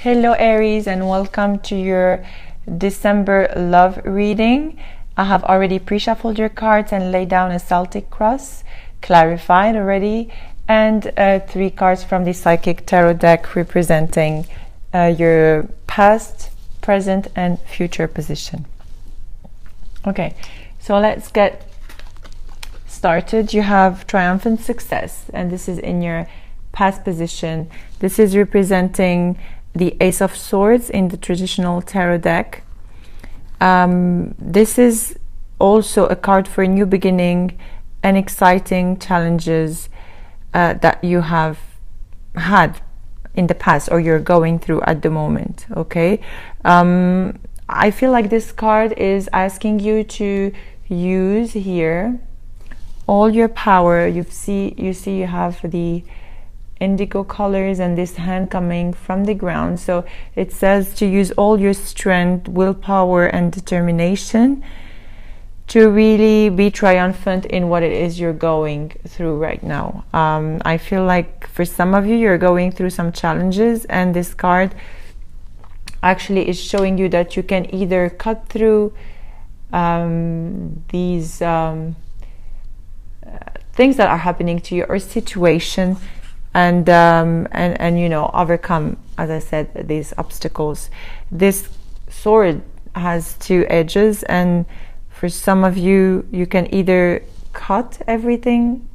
Hello Aries, and welcome to your December love reading. I have already pre-shuffled your cards and laid down a Celtic cross, clarified already, and 3 cards from the Psychic Tarot deck representing your past, present and future position. Okay, so let's get started. You have triumphant success, and this is in your past position. This is representing the Ace of Swords in the traditional tarot deck. This is also a card for a new beginning and exciting challenges that you have had in the past or you're going through at the moment. Okay, I feel like this card is asking you to use here all your power. You see you have the indigo colors and this hand coming from the ground, so it says to use all your strength, willpower and determination to really be triumphant in what it is you're going through right now. I feel like for some of you, you're going through some challenges, and this card actually is showing you that you can either cut through these things that are happening to you or situation, and you know, overcome, as I said, these obstacles. This sword has 2 edges, and for some of you, you can either cut everything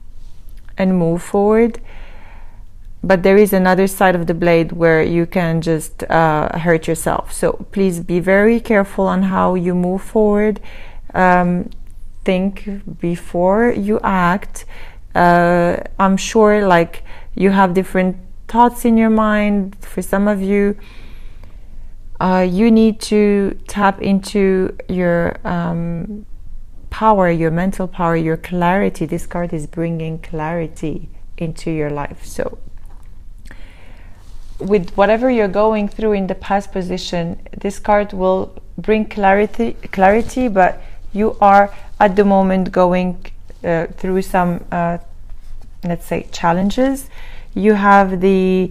and move forward, but there is another side of the blade where you can just hurt yourself. So please be very careful on how you move forward. Think before you act. I'm sure like you have different thoughts in your mind. For some of you, you need to tap into your power, your mental power, your clarity. This card is bringing clarity into your life. So with whatever you're going through in the past position, this card will bring clarity, but you are at the moment going through some let's say challenges. You have the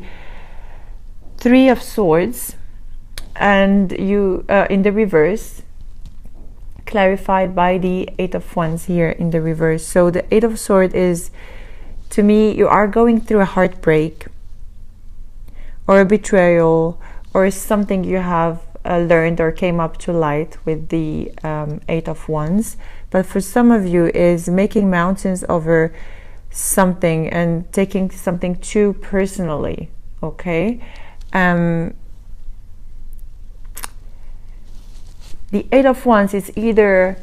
3 of Swords, and you in the reverse, clarified by the 8 of Wands here in the reverse. So the 8 of Swords is, to me, you are going through a heartbreak or a betrayal or something you have learned or came up to light with the 8 of Wands. But for some of you is making mountains over something and taking something too personally. Okay, the 8 of Wands is either,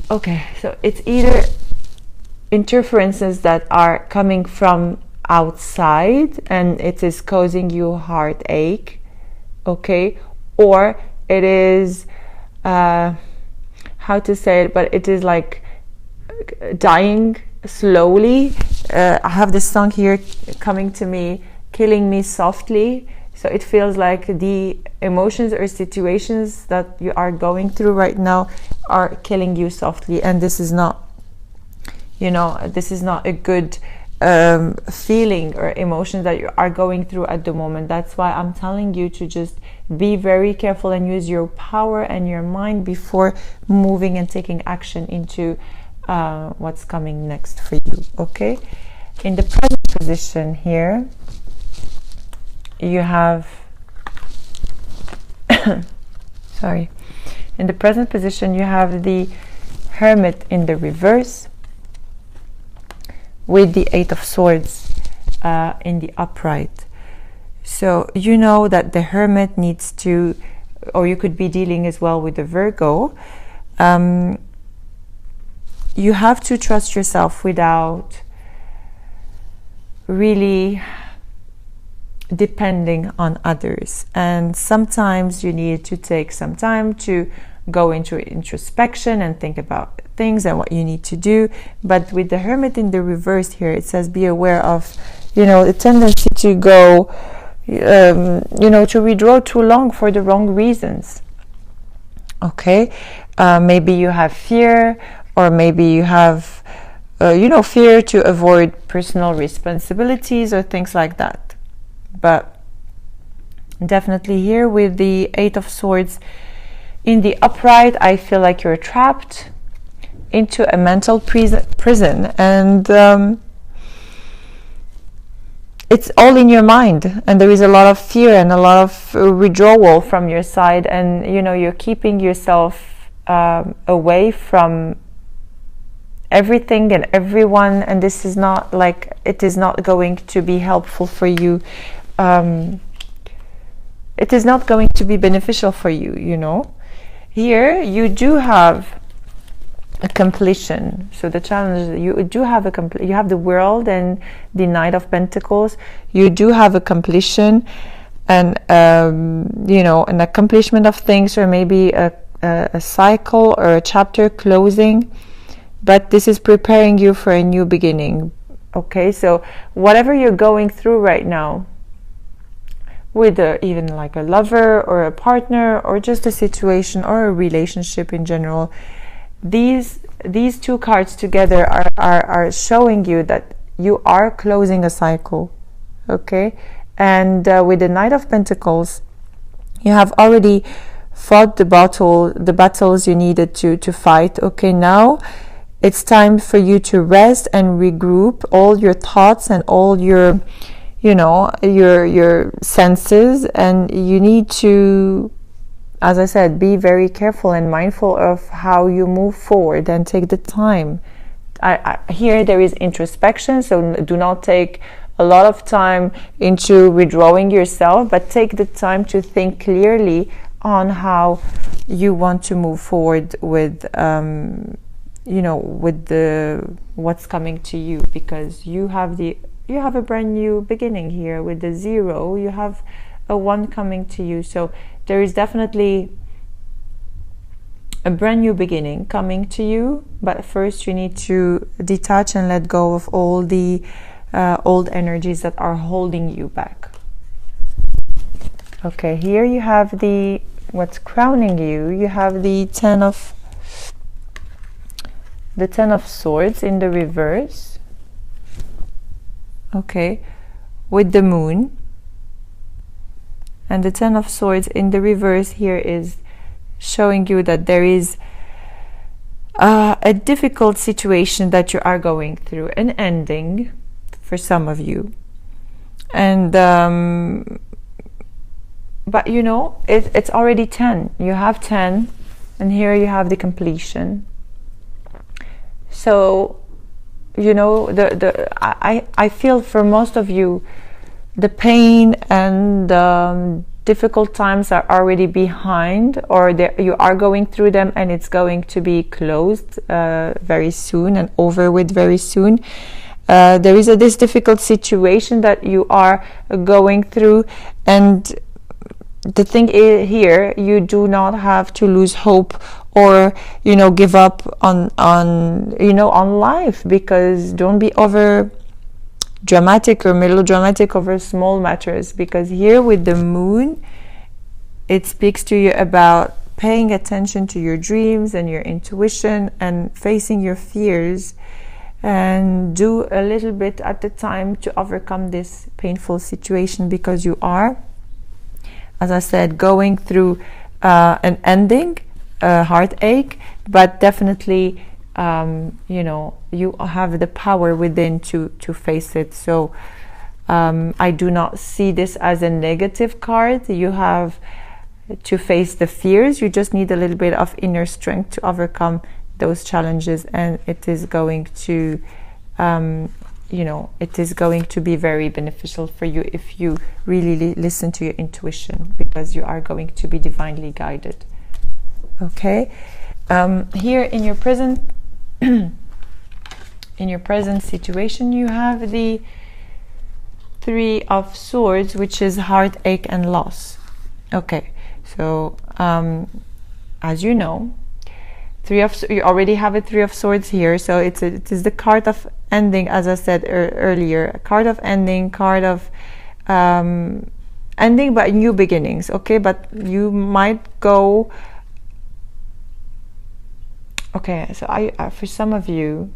okay, so it's either interferences that are coming from outside and it is causing you heartache, okay, or it is how to say it, but it is like dying slowly. I have this song here coming to me, killing me softly. So it feels like the emotions or situations that you are going through right now are killing you softly, and this is not, you know, this is not a good feeling or emotion that you are going through at the moment. That's why I'm telling you to just be very careful and use your power and your mind before moving and taking action into what's coming next for you. Okay, in the present position here, you have sorry, in the present position you have the Hermit in the reverse with the 8 of Swords in the upright. So you know that the Hermit needs to, or you could be dealing as well with the Virgo. You have to trust yourself without really depending on others, and sometimes you need to take some time to go into introspection and think about things and what you need to do. But with the Hermit in the reverse here, it says be aware of, you know, the tendency to go you know, to withdraw too long for the wrong reasons. Okay, maybe you have fear, or maybe you have you know, fear to avoid personal responsibilities or things like that. But definitely here with the Eight of Swords in the upright, I feel like you're trapped into a mental prison, and it's all in your mind, and there is a lot of fear and a lot of withdrawal from your side, and you know, you're keeping yourself away from everything and everyone, and this is not like, it is not going to be helpful for you. It is not going to be beneficial for you, you know. Here you do have a completion. So the challenge is you do have you have the World and the Knight of Pentacles. You do have a completion, and you know, an accomplishment of things, or maybe a cycle or a chapter closing. But this is preparing you for a new beginning. Okay, so whatever you're going through right now, with even like a lover or a partner, or just a situation or a relationship in general, these two cards together are showing you that you are closing a cycle. Okay, and with the Knight of Pentacles, you have already fought the battles you needed to fight. Okay, now it's time for you to rest and regroup all your thoughts and all your, you know, your senses, and you need to, as I said, be very careful and mindful of how you move forward, and take the time. Here there is introspection, so do not take a lot of time into withdrawing yourself, but take the time to think clearly on how you want to move forward with you know, with the what's coming to you, because you have a brand new beginning here. With the 0, you have a 1 coming to you, so there is definitely a brand new beginning coming to you. But first you need to detach and let go of all the old energies that are holding you back. Okay, here you have the, what's crowning you, you have the Ten of Swords in the reverse. Okay, with the Moon, and the Ten of Swords in the reverse here is showing you that there is a difficult situation that you are going through, an ending for some of you, and but you know, it's already 10. You have 10, and here you have the completion. So, you know, I feel for most of you, the pain and difficult times are already behind, or you are going through them, and it's going to be closed very soon and over with very soon. There is this difficult situation that you are going through, and the thing is, here you do not have to lose hope, or you know, give up on you know, on life, because don't be over dramatic or melodramatic over small matters, because here with the Moon, it speaks to you about paying attention to your dreams and your intuition, and facing your fears, and do a little bit at a time to overcome this painful situation, because you are, as I said, going through an ending, a heartache, but definitely, you know, you have the power within to face it. So I do not see this as a negative card. You have to face the fears. You just need a little bit of inner strength to overcome those challenges, and it is going to you know, it is going to be very beneficial for you if you really listen to your intuition, because you are going to be divinely guided. Okay, here in your present situation, you have the Three of Swords, which is heartache and loss. Okay, so as you know, you already have a Three of Swords here, so it is the card of ending, as I said earlier, a card of ending, card of ending but new beginnings. Okay, but you might go, okay, so I for some of you,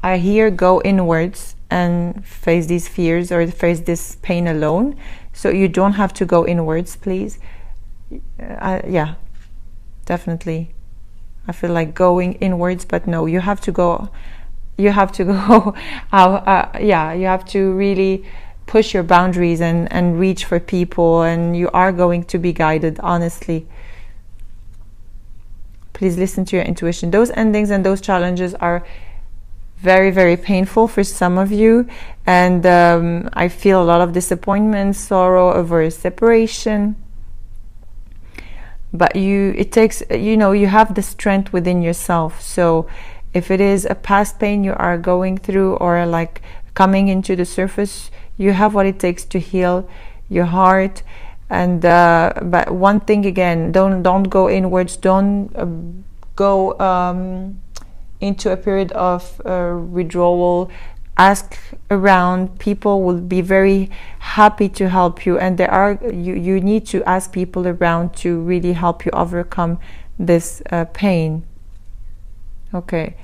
I hear go inwards and face these fears or face this pain alone. So you don't have to go inwards, please. Yeah, definitely. I feel like going inwards, but no, you have to go. You have to go out. Yeah, you have to really push your boundaries and reach for people, and you are going to be guided, honestly. Please listen to your intuition. Those endings and those challenges are very, very painful for some of you, and I feel a lot of disappointment, sorrow over a separation. But it takes, you have the strength within yourself. So if it is a past pain you are going through, or like coming into the surface, you have what it takes to heal your heart. And but one thing again, don't go inwards. Don't go into a period of withdrawal. Ask around. People will be very happy to help you, and you need to ask people around to really help you overcome this pain. Okay.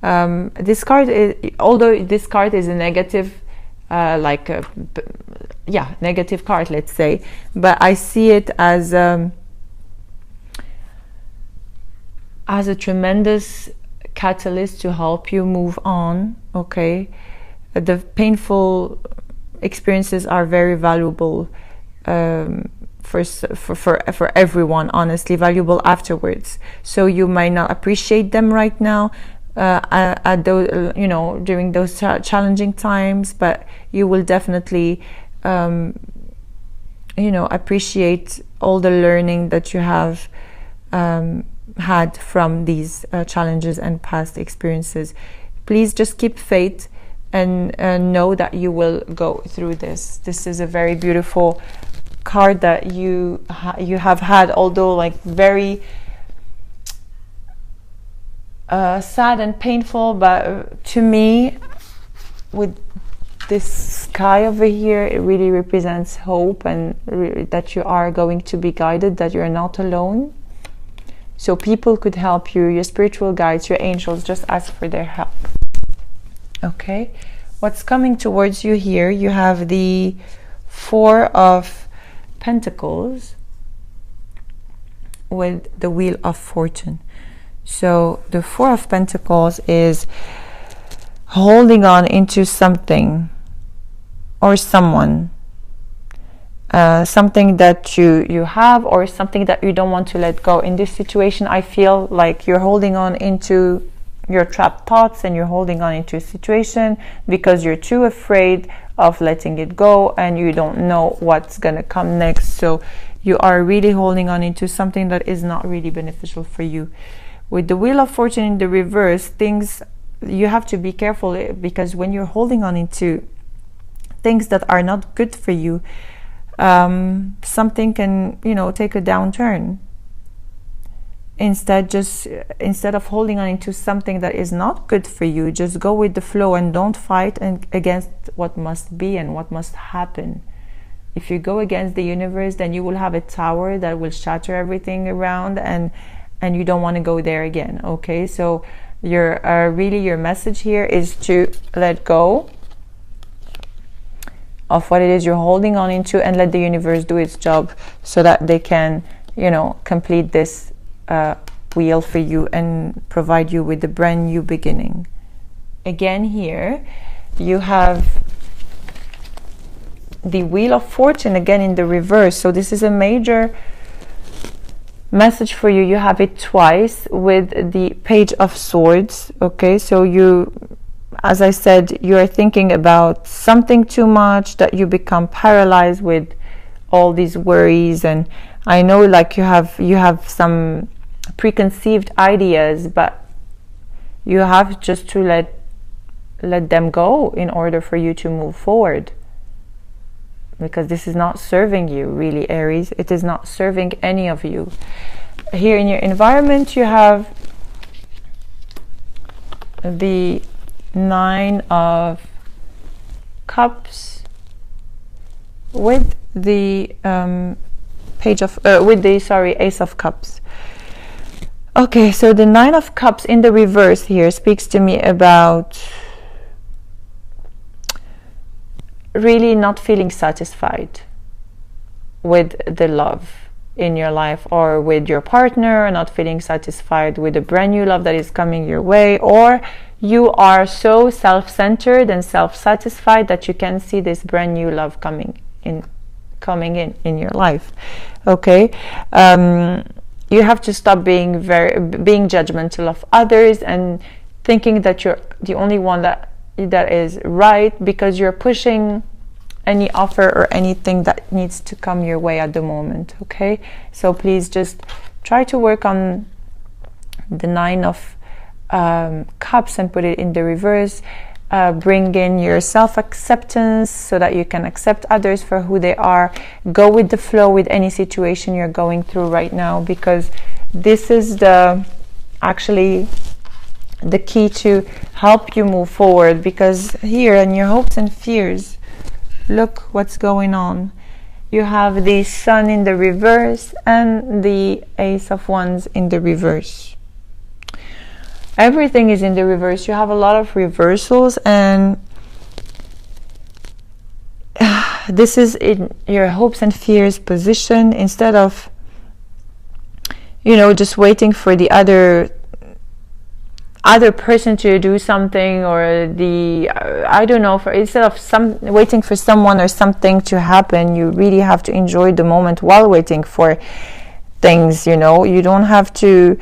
This card is, although this card is a negative, negative card, let's say, but I see it as a tremendous catalyst to help you move on. Okay, the painful experiences are very valuable for everyone, honestly, valuable afterwards. So you might not appreciate them right now, at those, during those challenging times, but you will definitely appreciate all the learning that you have had from these challenges and past experiences. Please just keep faith and know that you will go through this. This is a very beautiful card that you have had, although like very sad and painful, but to me, with this sky over here, it really represents hope, and that you are going to be guided, that you're not alone. So people could help you, your spiritual guides, your angels. Just ask for their help. Okay, what's coming towards you here? You have the Four of Pentacles with the Wheel of Fortune. So the Four of Pentacles is holding on into something or someone, something that you have, or something that you don't want to let go. In this situation, I feel like you're holding on into your trapped thoughts, and you're holding on into a situation because you're too afraid of letting it go, and you don't know what's gonna come next. So you are really holding on into something that is not really beneficial for you. With the Wheel of Fortune in the reverse, you have to be careful, because when you're holding on into things that are not good for you, something can, take a downturn. Instead of holding on into something that is not good for you, just go with the flow and don't fight against what must be and what must happen. If you go against the universe, then you will have a tower that will shatter everything around, and you don't want to go there again. Okay, so your message here is to let go of what it is you're holding on into, and let the universe do its job, so that they can, complete this wheel for you and provide you with a brand new beginning. Again, here you have the Wheel of Fortune again in the reverse. So this is a major message for you. You have it twice with the Page of Swords. Okay, so as I said, you are thinking about something too much, that you become paralyzed with all these worries. And I know, like, you have some preconceived ideas, but you have just to let them go in order for you to move forward, because this is not serving you, really, Aries. It is not serving any of you. Here in your environment, you have the Nine of Cups with the Ace of Cups. Okay, so the Nine of Cups in the reverse here speaks to me about really not feeling satisfied with the love in your life, or with your partner, not feeling satisfied with the brand new love that is coming your way, or you are so self-centered and self-satisfied that you can see this brand new love coming in your life. Okay, you have to stop being judgmental of others and thinking that you're the only one that is right, because you're pushing any offer or anything that needs to come your way at the moment. Okay, so please just try to work on the 9 of Cups and put it in the reverse. Bring in your self-acceptance so that you can accept others for who they are. Go with the flow with any situation you're going through right now, because this is actually the key to help you move forward. Because here in your hopes and fears, look what's going on. You have the Sun in the reverse and the Ace of Wands in the reverse. Everything is in the reverse. You have a lot of reversals, and this is in your hopes and fears position. Instead of, just waiting for the other person to do something, or instead of waiting for someone or something to happen, you really have to enjoy the moment while waiting for things. You don't have to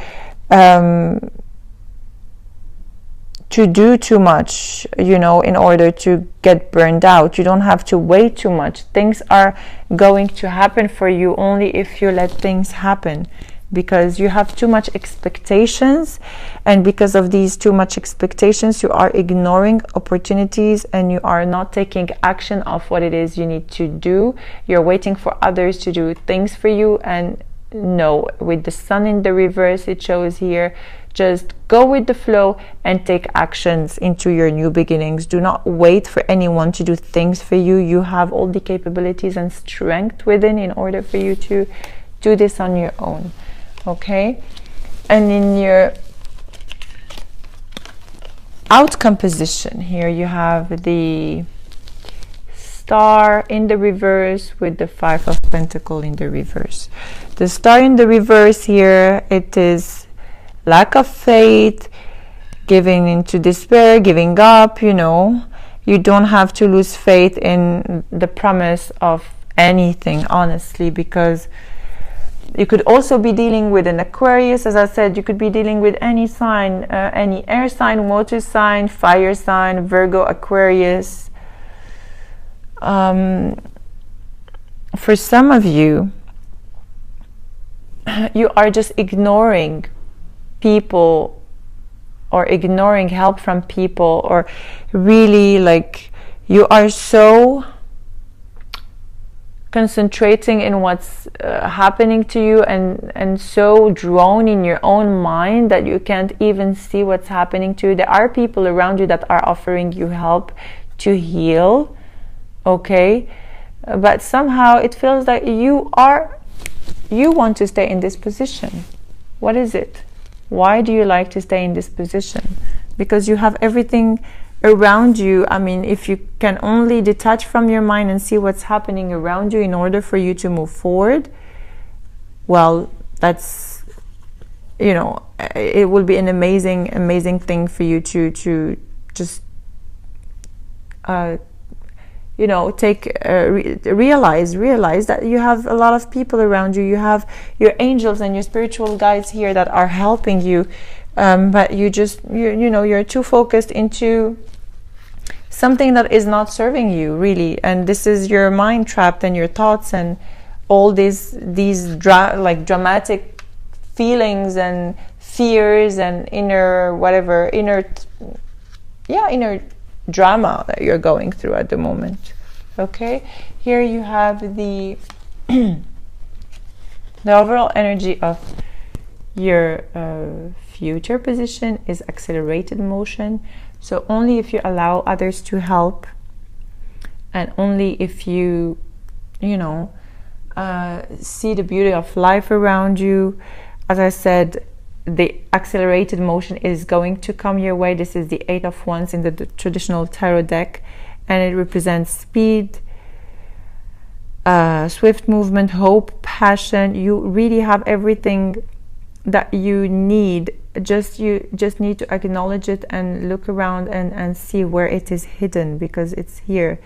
do too much, in order to get burned out. You don't have to wait too much. Things are going to happen for you only if you let things happen, because you have too much expectations, and because of these too much expectations, you are ignoring opportunities and you are not taking action of what it is you need to do. You're waiting for others to do things for you, and no, with the Sun in the reverse, it shows here, just go with the flow and take actions into your new beginnings. Do not wait for anyone to do things for you. You have all the capabilities and strength within in order for you to do this on your own. Okay, and in your outcome position here, you have the Star in the reverse with the 5 of Pentacles in the reverse. The Star in the reverse here, it is lack of faith, giving into despair, giving up. You don't have to lose faith in the promise of anything, honestly, because you could also be dealing with an Aquarius. As I said, you could be dealing with any sign, any air sign, water sign, fire sign, Virgo, Aquarius. For some of you, you are just ignoring people or ignoring help from people, or really you are so concentrating in what's happening to you, and so drawn in your own mind that you can't even see what's happening to you. There are people around you that are offering you help to heal, okay, but somehow it feels like you want to stay in this position. What is it? Why do you like to stay in this position? Because you have everything around you. I mean, if you can only detach from your mind and see what's happening around you in order for you to move forward, well, that's, it will be an amazing thing for you to just realize that you have a lot of people around you. You have your angels and your spiritual guides here that are helping you, but you're too focused into something that is not serving you, really. And this is your mind trapped, and your thoughts, and all these dramatic feelings and fears and inner drama that you're going through at the moment. Okay, here you have the overall energy of your future position is accelerated motion. So only if you allow others to help, and only if you see the beauty of life around you. As I said, the accelerated motion is going to come your way. This is the 8 of Wands in the traditional tarot deck, and it represents speed, swift movement, hope, passion. You really have everything that you need. You just need to acknowledge it and look around and see where it is hidden, because it's here.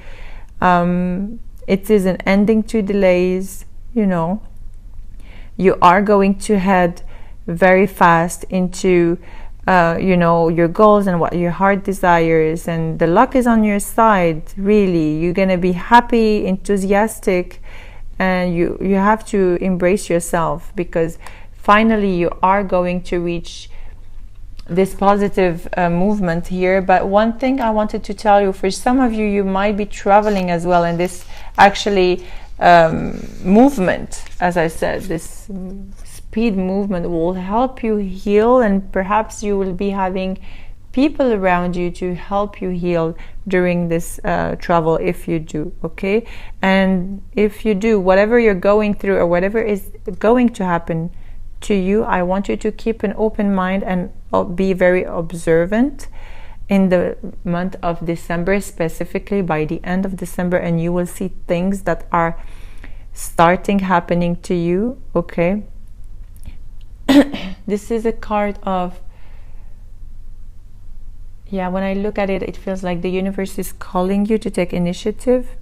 It is an ending to delays. You know, you are going to head very fast into you know, your goals and what your heart desires, and the luck is on your side. Really, you're gonna be happy, enthusiastic, and you have to embrace yourself, because finally you are going to reach this positive movement here. But one thing I wanted to tell you, for some of you, you might be traveling as well, and this actually movement, as I said, this speed movement will help you heal, and perhaps you will be having people around you to help you heal during this travel, if you do. Okay, and if you do, whatever you're going through or whatever is going to happen to you, I want you to keep an open mind and be very observant in the month of December, specifically by the end of December, and you will see things that are starting happening to you. Okay, this is a card of, yeah, when I look at it, it feels like the universe is calling you to take initiative,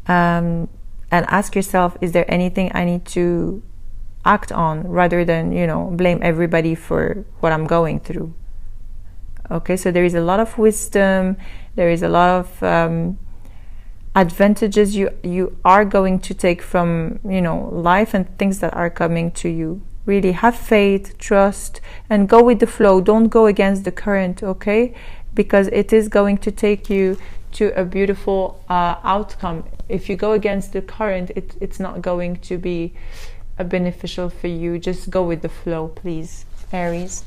and ask yourself, is there anything I need to act on, rather than, you know, blame everybody for what I'm going through. Okay, so there is a lot of wisdom, there is a lot of advantages you are going to take from, you know, life and things that are coming to you. Really have faith, trust, and go with the flow. Don't go against the current, okay? Because it is going to take you to a beautiful outcome. If you go against the current, it's not going to be beneficial for you. Just go with the flow, please, Aries.